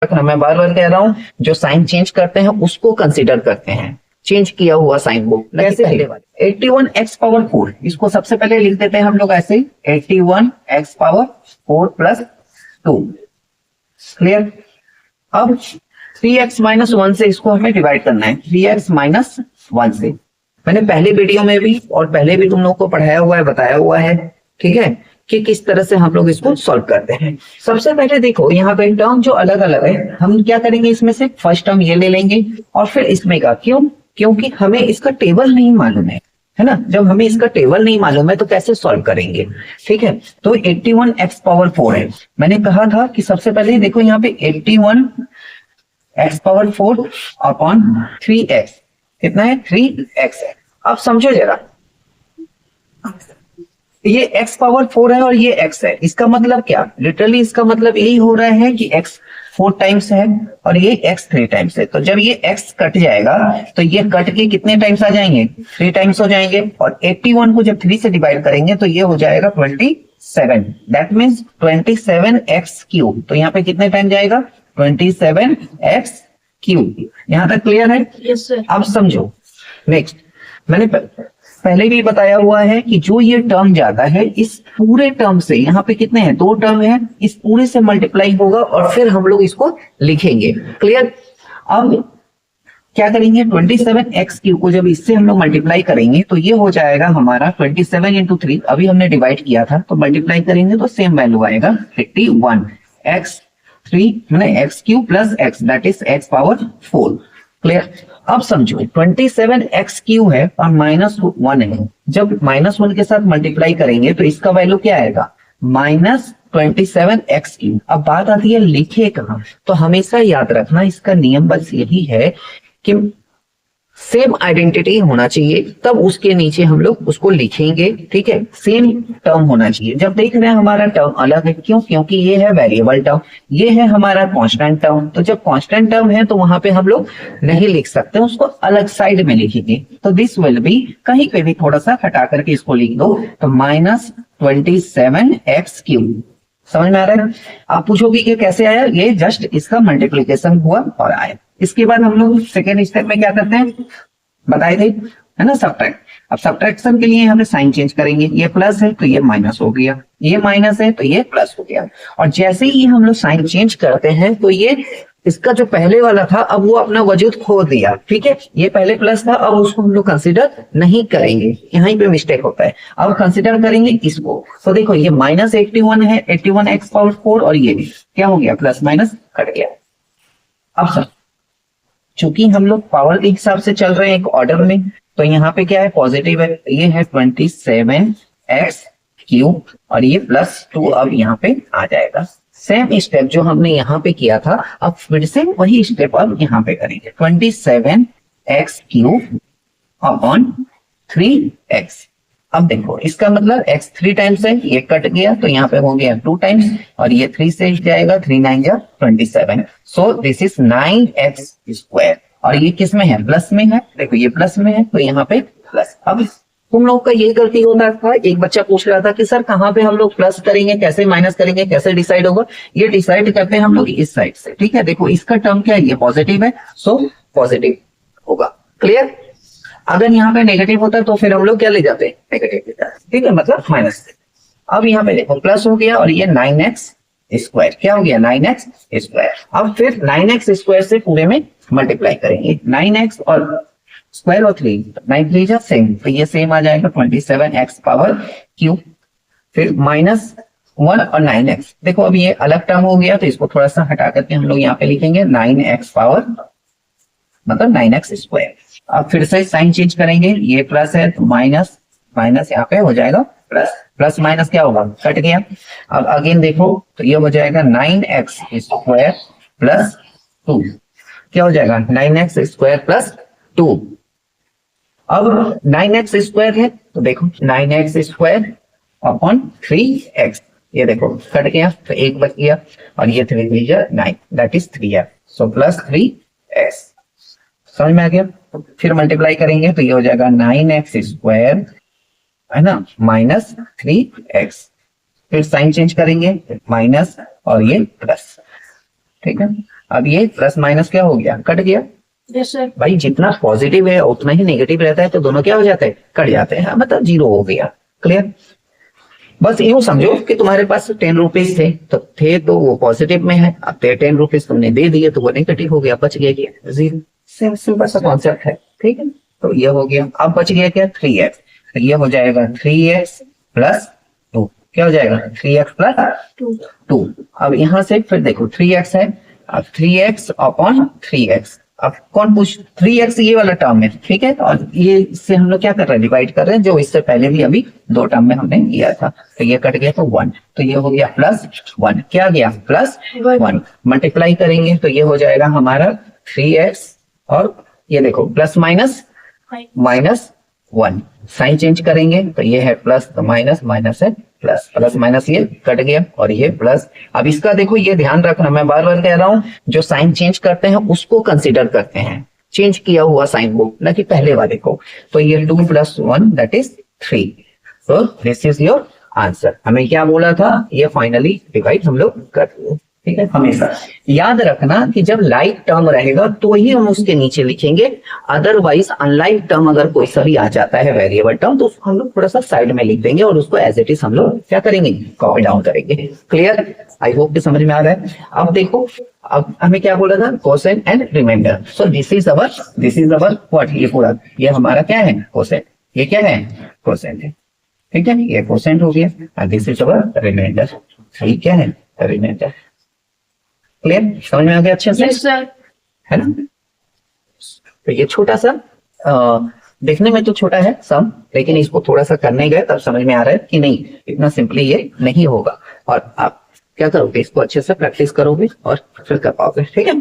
मैं बार बार कह रहा हूँ, जो साइन चेंज करते हैं उसको कंसीडर करते हैं, चेंज किया हुआ साइन को। कैसे पहले वाले 81x पावर 4, इसको सबसे पहले लिख देते हैं हम लोग ऐसे 81x पावर 4 प्लस 2। क्लियर। अब 3x माइनस 1 से इसको हमें डिवाइड करना है, 3x माइनस 1 से। मैंने पहले वीडियो में भी और पहले भी तुम लोग को पढ़ाया हुआ है, बताया हुआ है, ठीक है, कि किस तरह से हम लोग इसको सॉल्व करते हैं। सबसे पहले देखो यहाँ पे टर्म जो अलग अलग है, हम क्या करेंगे, इसमें से फर्स्ट टर्म ये ले लेंगे और फिर इसमें का, क्यों, क्योंकि हमें इसका टेबल नहीं मालूम है ना। जब हमें इसका टेबल नहीं मालूम है तो कैसे सॉल्व करेंगे, ठीक है। तो 81x पावर 4 है, मैंने कहा था कि सबसे पहले देखो यहाँ पे 81x पावर 4 अपॉन 3x, कितना है, 3x है। अब समझो जरा, ये x पावर 4 है और ये x है, इसका मतलब क्या, लिटरली इसका मतलब यही हो रहा है कि x 4 टाइम्स है और ये x 3 टाइम्स है। तो जब ये x कट जाएगा तो ये कट के कितने टाइम्स आ जाएंगे, 3 टाइम्स हो जाएंगे। और 81 को जब 3 से डिवाइड करेंगे तो ये हो जाएगा 27, दैट मीन्स 27x क्यूब। तो यहाँ पे कितने टाइम जाएगा, 27x क्यूब। यहाँ तक क्लियर है? Yes sir. अब समझो नेक्स्ट, मैंने पहले भी बताया हुआ है कि जो ये टर्म जाता है इस पूरे टर्म से, यहाँ पे कितने हैं, 2 टर्म है, इस पूरे से मल्टीप्लाई होगा और फिर हम लोग इसको लिखेंगे। क्लियर। अब क्या करेंगे, 27x क्यूब को जब इससे हम लोग मल्टीप्लाई करेंगे तो ये हो जाएगा हमारा 27 इंटू 3, अभी हमने डिवाइड किया था तो मल्टीप्लाई करेंगे तो सेम वैल्यू आएगा 81 x 3 मैंने x cube plus x, that is x power 4। Clear. अब समझो 27x क्यूब है और -1 है, जब -1 के साथ मल्टीप्लाई करेंगे तो इसका वैल्यू क्या आएगा, -27x क्यूब। अब बात आती है लिखे कहाँ, तो हमेशा याद रखना इसका नियम बस यही है कि सेम आइडेंटिटी होना चाहिए, तब उसके नीचे हम लोग उसको लिखेंगे, ठीक है। सेम टर्म होना चाहिए। जब देख रहे हैं हमारा टर्म अलग है, क्यों, क्योंकि ये है वेरिएबल टर्म, ये है हमारा कांस्टेंट टर्म। तो जब कांस्टेंट टर्म है तो वहां पे हम लोग नहीं लिख सकते, उसको अलग साइड में लिखेंगे। तो दिस विल बी, कहीं पे भी थोड़ा सा हटा करके इसको लिख दो, तो -27x क्यूब। समझ में आ रहा है? आप पूछोगे कि कैसे आया, ये जस्ट इसका मल्टीप्लीकेशन हुआ और आया। इसके बाद हम लोग सेकेंड स्टेप में क्या करते हैं, बताए थे, है ना, सब्ट्रैक्ट। अब सब्ट्रैक्शन के लिए हमें साइन चेंज करेंगे, ये प्लस है तो ये माइनस हो गया, ये माइनस है तो ये प्लस हो गया। और जैसे ही हम लोग साइन चेंज करते हैं तो ये इसका जो पहले वाला था अब वो अपना वजूद खो दिया, ठीक है। ये पहले प्लस था, अब उसको हम लोग कंसिडर नहीं करेंगे, यहीं पे मिस्टेक होता है। अब कंसिडर करेंगे इसको, तो देखो ये -81 है, 81x पावर 4 और ये क्या हो गया, प्लस माइनस कट गया। अब सर चूंकि हम लोग पावर के हिसाब से चल रहे हैं एक ऑर्डर में, तो यहाँ पे क्या है, पॉजिटिव है, ये है 27x क्यूब और ये +2 अब यहाँ पे आ जाएगा। सेम स्टेप जो हमने यहाँ पे किया था, अब फिर से वही स्टेप अब यहाँ पे करेंगे, 27x क्यूब अपॉन 3x। अब देखो इसका मतलब x 3 टाइम्स है, ये कट गया तो यहाँ पे हो गया 2 टाइम्स और ये 3 से जाएगा, 3 9 जा 27। सो दिस इज 9x स्क्वायर। और ये किस में है, प्लस में है, देखो ये प्लस में है तो यहाँ पे प्लस। अब तुम लोग का ये गलती होता था, एक बच्चा पूछ रहा था कि सर कहाँ पे हम लोग प्लस करेंगे, कैसे माइनस करेंगे, कैसे डिसाइड होगा। ये डिसाइड करते हैं हम लोग इस साइड से, ठीक है। देखो इसका टर्म क्या है, ये पॉजिटिव है, सो पॉजिटिव होगा। क्लियर। अगर यहाँ पे नेगेटिव होता तो फिर हम लोग क्या ले जाते, नेगेटिव ले जाते, ठीक है, मतलब माइनस। अब यहाँ पे देखो प्लस हो गया और ये 9x स्क्वायर, क्या हो गया, 9x स्क्वायर। अब फिर 9x स्क्वायर से पूरे में मल्टीप्लाई करेंगे, 9x और स्क्वायर और 3, 9 3 जा सेम, तो ये सेम आ जाएगा 27x पावर क्यूब। फिर -1 और 9x, देखो अब ये अलग टर्म हो गया तो इसको थोड़ा सा हटा करके हम लोग यहाँ पे लिखेंगे 9x पावर मतलब 9x स्क्वायर। अब फिर से साइन चेंज करेंगे, ये प्लस है तो माइनस, माइनस यहाँ पे हो जाएगा प्लस, प्लस माइनस क्या होगा, कट गया। अब अगेन देखो तो ये हो जाएगा 9x स्क्वायर प्लस 2, क्या हो जाएगा 9x स्क्वायर प्लस 2। अब 9x स्क्वायर है तो देखो 9x स्क्वायर अपॉन 3x, ये देखो कट गया तो 1 बच गया और ये 3 3 जा 9, that is 3x, so plus 3x। समझ में आ गया। फिर मल्टीप्लाई करेंगे तो ये हो जाएगा 9x स्क्वायर, है ना, माइनस 3x। फिर साइन चेंज करेंगे, माइनस और ये प्लस, ठीक है। अब ये प्लस माइनस क्या हो गया, कट गया। Yes sir. भाई जितना पॉजिटिव है उतना ही नेगेटिव रहता है, तो दोनों क्या हो जाते हैं, कट जाते हैं, मतलब जीरो हो गया। क्लियर। बस यूं समझो कि तुम्हारे पास 10 रुपीज थे तो वो पॉजिटिव में है, अब 10 रुपीज तुमने दे दिए तो वो नेगेटिव हो गया, बच गया क्या, जीरो। सिंपल सा कॉन्सेप्ट है, ठीक है। तो ये हो गया, अब बच गया क्या, 3x। तो ये हो जाएगा 3x प्लस 2, क्या हो जाएगा 3x प्लस 2। अब यहाँ से फिर देखो 3x है, अब 3x अपॉन 3x, अब कौन पूछ, 3x ये वाला टर्म है, ठीक है। और ये इससे हम लोग क्या कर रहे हैं, डिवाइड कर रहे हैं, जो इससे पहले भी अभी 2 टर्म में हमने किया था। तो ये कट गया तो 1, तो ये हो गया प्लस 1, क्या गया प्लस 1। मल्टीप्लाई करेंगे तो ये हो जाएगा हमारा 3x, और ये देखो plus minus minus 1, sign change करेंगे तो ये है प्लस, तो माइनस माइनस है प्लस, प्लस माइनस ये कट गया और ये प्लस। अब इसका देखो ये ध्यान रखना, मैं बार बार कह रहा हूं, जो साइन चेंज करते हैं उसको कंसीडर करते हैं, चेंज किया हुआ साइन को, ना कि पहले वाले को। तो ये 2 + 1 that is 3। So this is your answer. हमें क्या बोला था, ये फाइनली डिवाइड हम लोग कर, ठीक है। हमेशा याद रखना कि जब लाइक टर्म रहेगा तो ही हम उसके नीचे लिखेंगे, अदरवाइज अनलाइक टर्म अगर कोई सा भी आ जाता है वेरिएबल टर्म, तो उसको हम लोग थोड़ा सा साइड में लिख देंगे और उसको एज इट इज हम लोग क्या करेंगे, कॉपी डाउन करेंगे। क्लियर, आई होप कि समझ में आ रहा है। अब देखो, अब हमें क्या बोला था, quotient and remainder. So this is our what, ये पूरा ये हमारा क्या है, कोसेंट, ये क्या है, कोसेंट है, ठीक है। ये कोसेंट हो गया, and this is our remainder, ये क्या है, रिमाइंडर। क्लियर, समझ में आ गया अच्छे से, यस सर। है ना। तो ये छोटा सा देखने में तो छोटा है सम, लेकिन इसको थोड़ा सा करने गए तब समझ में आ रहा है कि नहीं, इतना सिंपली ये नहीं होगा। और आप क्या करोगे, इसको अच्छे से प्रैक्टिस करोगे और फिर कर पाओगे, ठीक है।